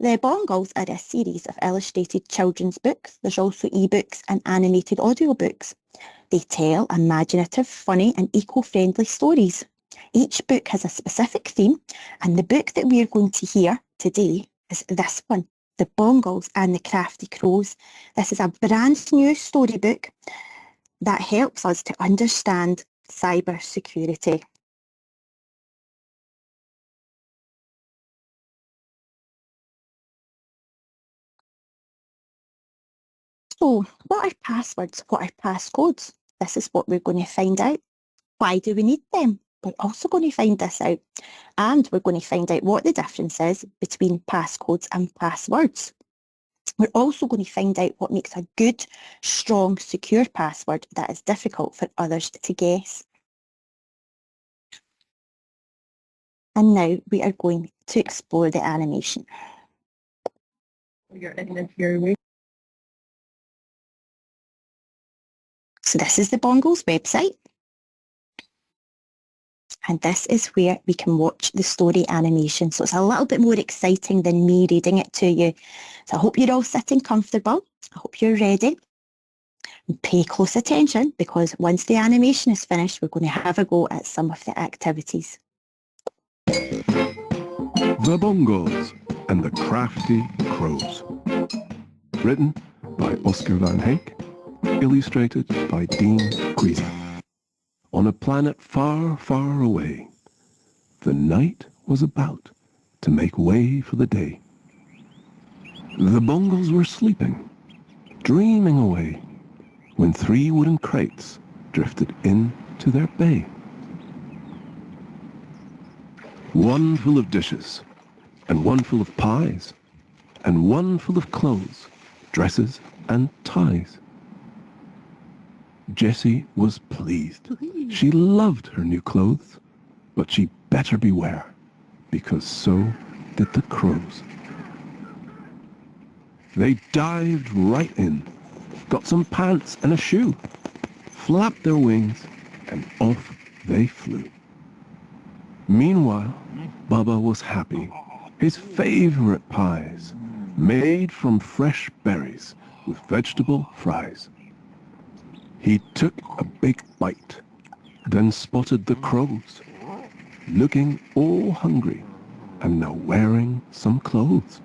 The Bongles are a series of illustrated children's books. There's also ebooks and animated audiobooks. They tell imaginative, funny and eco-friendly stories. Each book has a specific theme, and the book that we're going to hear today is this one, The Bongles and the Crafty Crows. This is a brand new storybook that helps us to understand cybersecurity. So, what are passwords? What are passcodes? This is what we're going to find out. Why do we need them? We're also going to find this out. And we're going to find out what the difference is between passcodes and passwords. We're also going to find out what makes a good, strong, secure password that is difficult for others to guess. And now we are going to explore the animation. So this is the Bongles website. And this is where we can watch the story animation. So it's a little bit more exciting than me reading it to you. So I hope you're all sitting comfortable. I hope you're ready. And pay close attention, because once the animation is finished, we're going to have a go at some of the activities. The Bongles and the Crafty Crows. Written by Oscar van Heek. Illustrated by Dean Guiza. On a planet far, far away, the night was about to make way for the day. The Bongles were sleeping, dreaming away, when 3 wooden crates drifted into their bay. One full of dishes, and one full of pies, and one full of clothes, dresses and ties. Jessie was pleased. She loved her new clothes, but she better beware, because so did the crows. They dived right in, got some pants and a shoe, flapped their wings, and off they flew. Meanwhile, Bubba was happy. His favorite pies, made from fresh berries with vegetable fries. He took a big bite, then spotted the crows, looking all hungry and now wearing some clothes.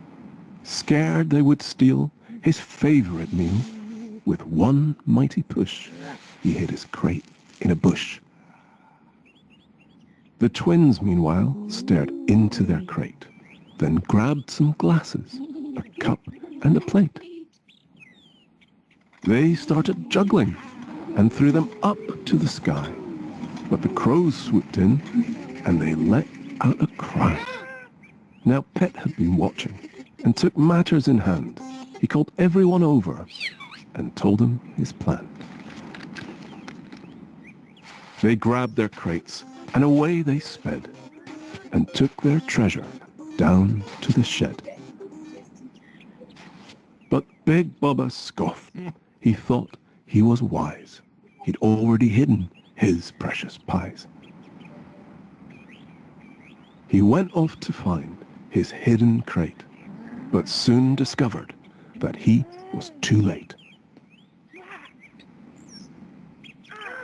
Scared they would steal his favorite meal, with one mighty push, he hid his crate in a bush. The twins, meanwhile, stared into their crate, then grabbed some glasses, a cup and a plate. They started juggling and threw them up to the sky. But the crows swooped in, and they let out a cry. Now Pet had been watching, and took matters in hand. He called everyone over, and told them his plan. They grabbed their crates, and away they sped, and took their treasure down to the shed. But Big Bubba scoffed. He thought he was wise. He'd already hidden his precious pies. He went off to find his hidden crate, but soon discovered that he was too late.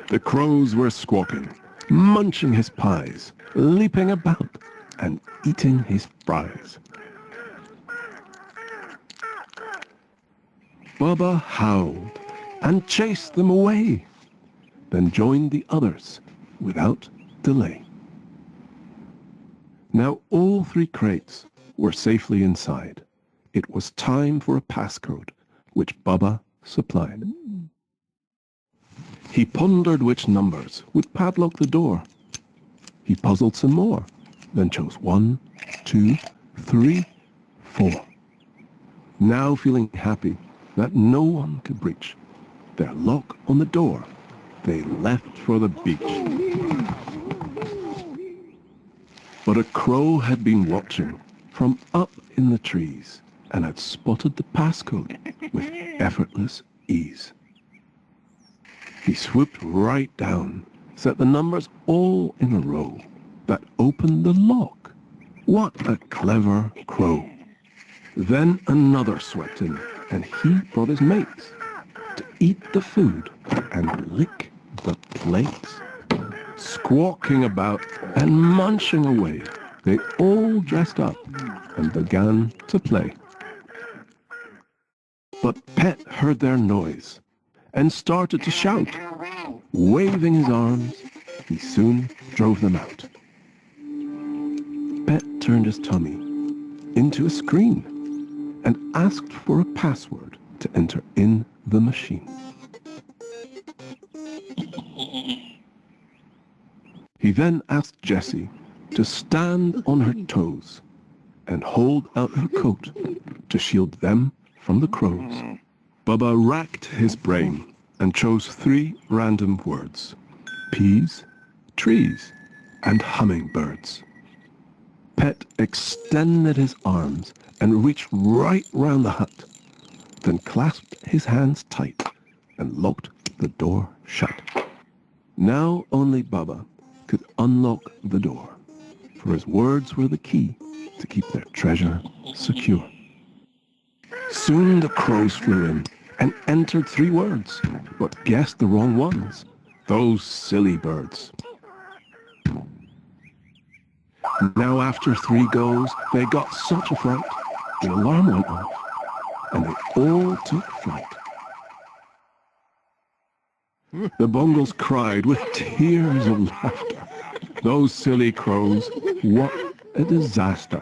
The crows were squawking, munching his pies, leaping about, and eating his fries. Bubba howled and chased them away, then joined the others without delay. Now all 3 crates were safely inside. It was time for a passcode, which Bubba supplied. He pondered which numbers would padlock the door. He puzzled some more, then chose 1, 2, 3, 4. Now feeling happy that no one could breach their lock on the door, they left for the beach. But a crow had been watching from up in the trees and had spotted the passcode with effortless ease. He swooped right down, set the numbers all in a row that opened the lock. What a clever crow! Then another swept in, and he brought his mates to eat the food and lick the plates. Squawking about and munching away, they all dressed up and began to play. But Pet heard their noise and started to shout. Waving his arms, he soon drove them out. Pet turned his tummy into a screen and asked for a password to enter in the machine. He then asked Jessie to stand on her toes and hold out her coat to shield them from the crows. Bubba racked his brain and chose 3 random words: peas, trees, and hummingbirds. Pet extended his arms and reached right round the hut, then clasped his hands tight and locked the door shut. Now only Bubba could unlock the door, for his words were the key to keep their treasure secure. Soon the crows flew in and entered 3 words, but guessed the wrong ones. Those silly birds. Now after 3 goes, they got such a fright, the alarm went off, and they all took flight. The Bongles cried with tears of laughter. Those silly crows, what a disaster.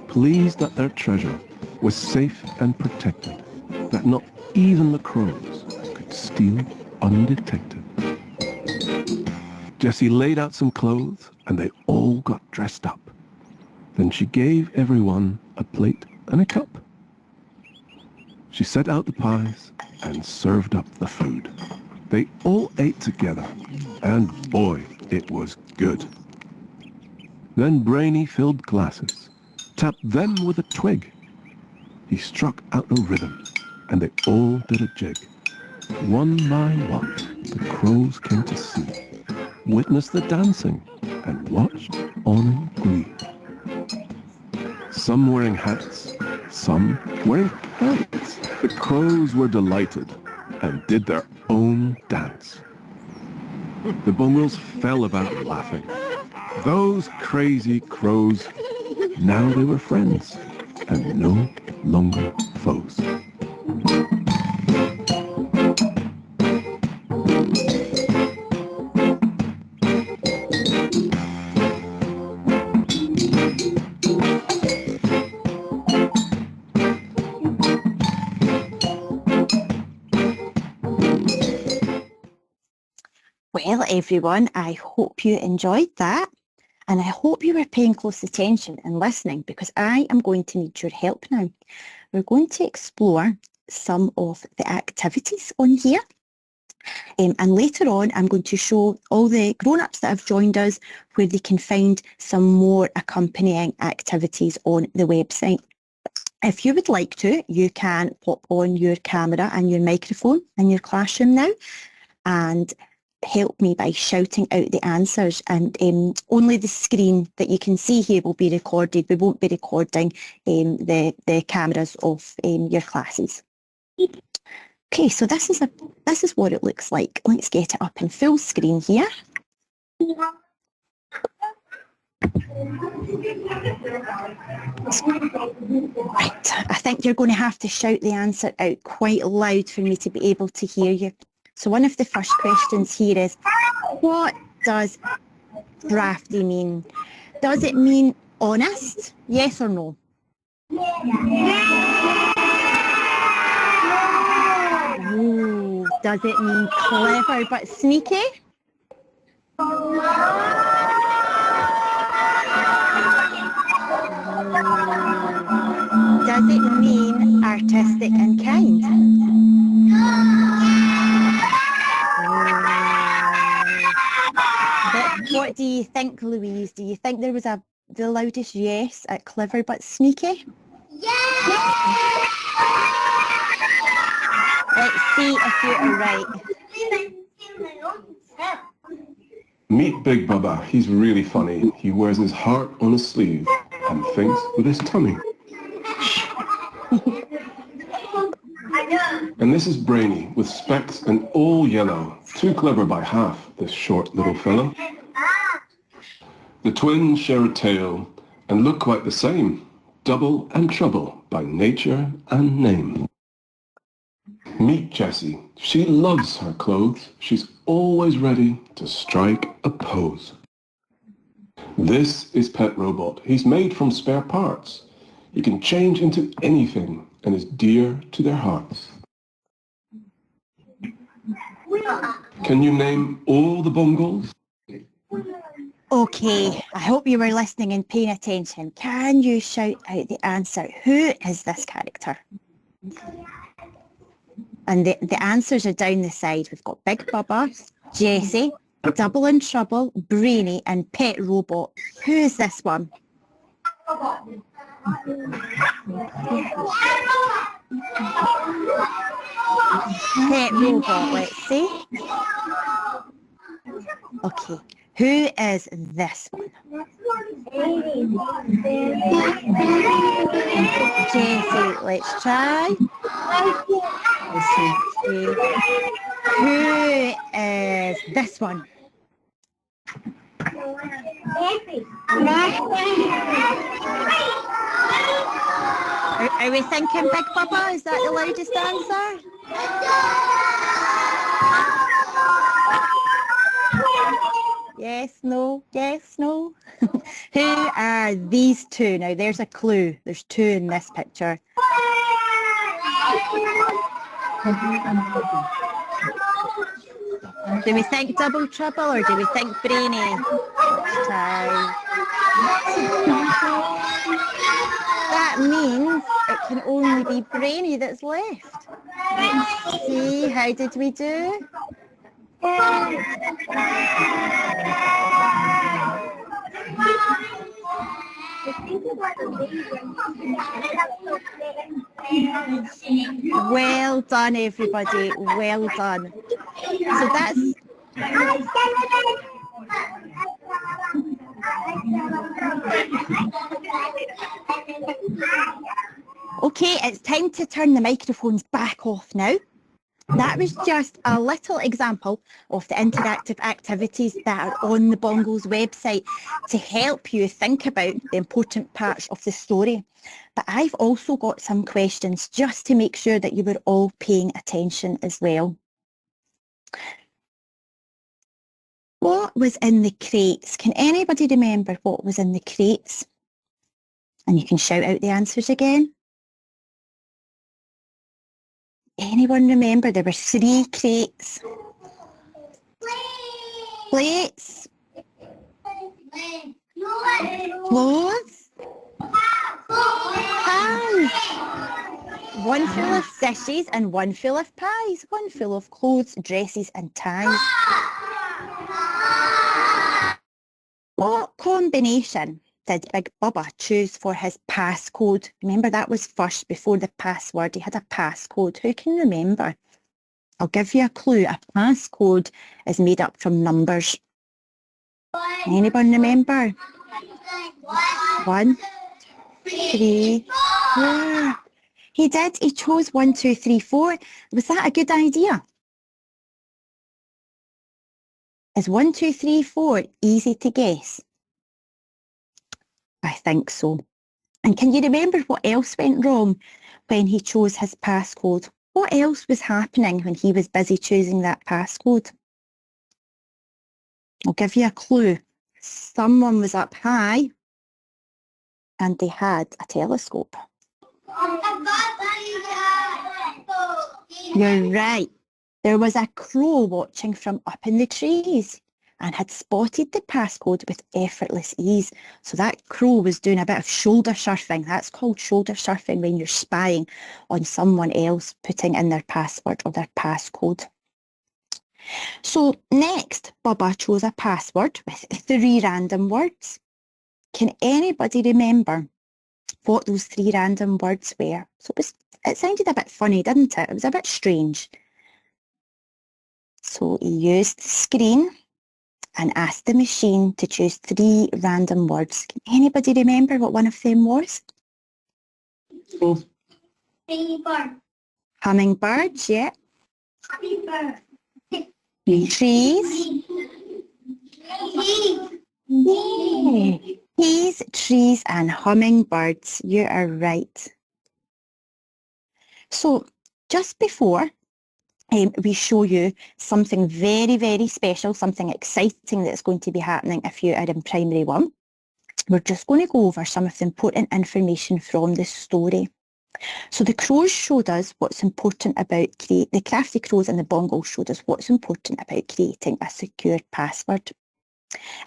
Pleased that their treasure was safe and protected, that not even the crows could steal undetected. Jessie laid out some clothes and they all got dressed up. Then she gave everyone a plate and a cup. She set out the pies and served up the food. They all ate together, and boy, it was good. Then Brainy filled glasses, tapped them with a twig. He struck out a rhythm, and they all did a jig. One by one, the crows came to see, witnessed the dancing, and watched on in glee. Some wearing hats, some wearing pants. The crows were delighted and did their own dance. The Bongles fell about laughing. Those crazy crows, now they were friends and no longer foes. Well, everyone, I hope you enjoyed that, and I hope you were paying close attention and listening, because I am going to need your help now. We're going to explore some of the activities on here, and later on I'm going to show all the grown-ups that have joined us where they can find some more accompanying activities on the website. If you would like to, you can pop on your camera and your microphone in your classroom now and help me by shouting out the answers, and only the screen that you can see here will be recorded. We won't be recording the cameras of your classes. Okay, so this is what it looks like. Let's get it up in full screen here. Right, I think you're going to have to shout the answer out quite loud for me to be able to hear you. So one of the first questions here is, what does crafty mean? Does it mean honest? Yes or no? Ooh, does it mean clever but sneaky? Does it mean artistic and kind? But what do you think, Louise? Do you think there was the loudest yes at clever but sneaky? Yes! Let's see if you are right. Meet Big Bubba. He's really funny. He wears his heart on his sleeve and thinks with his tummy. And this is Brainy, with specs and all yellow. Too clever by half, this short little fellow. The twins share a tail and look quite the same. Double and trouble by nature and name. Meet Jessie. She loves her clothes. She's always ready to strike a pose. This is Pet Robot. He's made from spare parts. He can change into anything and is dear to their hearts. Can you name all the Bongles? Okay, I hope you were listening and paying attention. Can you shout out the answer? Who is this character? And the answers are down the side. We've got Big Bubba, Jessie, Double in Trouble, Brainy and Pet Robot. Who is this one? Pet Robot, let's see. Okay, who is this one? Jessie, let's try. Okay. Who is this one? Are we thinking Big Bubba? Is that the loudest answer? Yes, no, yes, no. Who are these two? Now there's a clue. There's two in this picture. Do we think Double Trouble or do we think Brainy? Let's try. That means it can only be Brainy that's left. Let's see, how did we do? Well done, everybody. Well done. So that's... Okay, it's time to turn the microphones back off now. That was just a little example of the interactive activities that are on the Bongles website to help you think about the important parts of the story. But I've also got some questions just to make sure that you were all paying attention as well. What was in the crates? Can anybody remember what was in the crates? And you can shout out the answers again. Anyone remember there were 3 crates? Plates. Clothes. Pies. One full of dishes and one full of pies. One full of clothes, dresses and ties. What combination did Big Bubba choose for his passcode? Remember, that was first before the password. He had a passcode. Who can remember? I'll give you a clue. A passcode is made up from numbers. Anyone remember? 1, 3, 4. He did. He chose 1, 2, 3, 4. Was that a good idea? Is 1, 2, 3, 4 easy to guess? I think so. And can you remember what else went wrong when he chose his passcode? What else was happening when he was busy choosing that passcode? I'll give you a clue. Someone was up high and they had a telescope. You're right. There was a crow watching from up in the trees and had spotted the passcode with effortless ease. So that crow was doing a bit of shoulder surfing. That's called shoulder surfing, when you're spying on someone else putting in their password or their passcode. So next, Bubba chose a password with 3 random words. Can anybody remember what those 3 random words were? So it sounded a bit funny, didn't it? It was a bit strange. So he used the screen and asked the machine to choose 3 random words. Can anybody remember what one of them was? Paper. Hummingbirds, yeah. Happy birthday. Trees. Yay. Bees, trees and hummingbirds. You are right. So just before we show you something very, very special, something exciting that's going to be happening if you are in primary one, we're just going to go over some of the important information from this story. So the crows showed us what's important about the Crafty Crows and the Bongles showed us what's important about creating a secure password.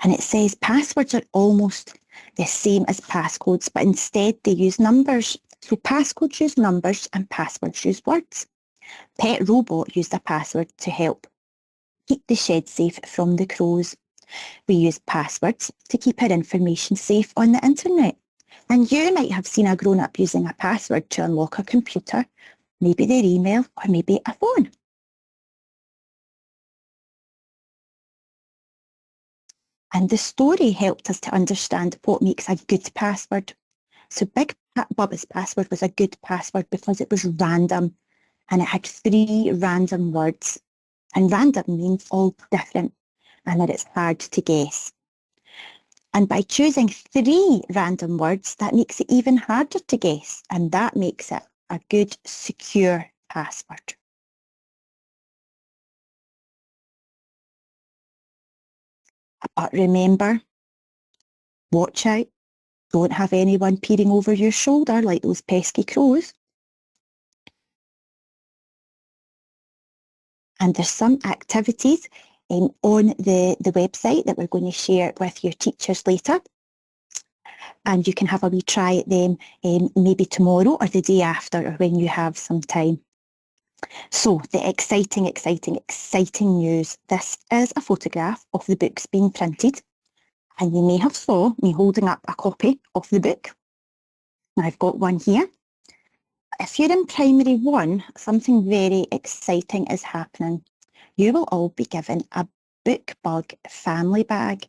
And it says passwords are almost the same as passcodes, but instead they use numbers. So passcodes use numbers and passwords use words. Pet Robot used a password to help keep the shed safe from the crows. We use passwords to keep our information safe on the internet. And you might have seen a grown-up using a password to unlock a computer, maybe their email or maybe a phone. And the story helped us to understand what makes a good password. So Big Bubba's password was a good password because it was random and it had 3 random words. And random means all different and that it's hard to guess. And by choosing 3 random words, that makes it even harder to guess. And that makes it a good, secure password. But remember, watch out. Don't have anyone peering over your shoulder like those pesky crows. And there's some activities on the website that we're going to share with your teachers later. And you can have a wee try at them maybe tomorrow or the day after or when you have some time. So the exciting, exciting, exciting news. This is a photograph of the books being printed. And you may have saw me holding up a copy of the book. I've got one here. If you're in primary one, something very exciting is happening. You will all be given a book bug family bag.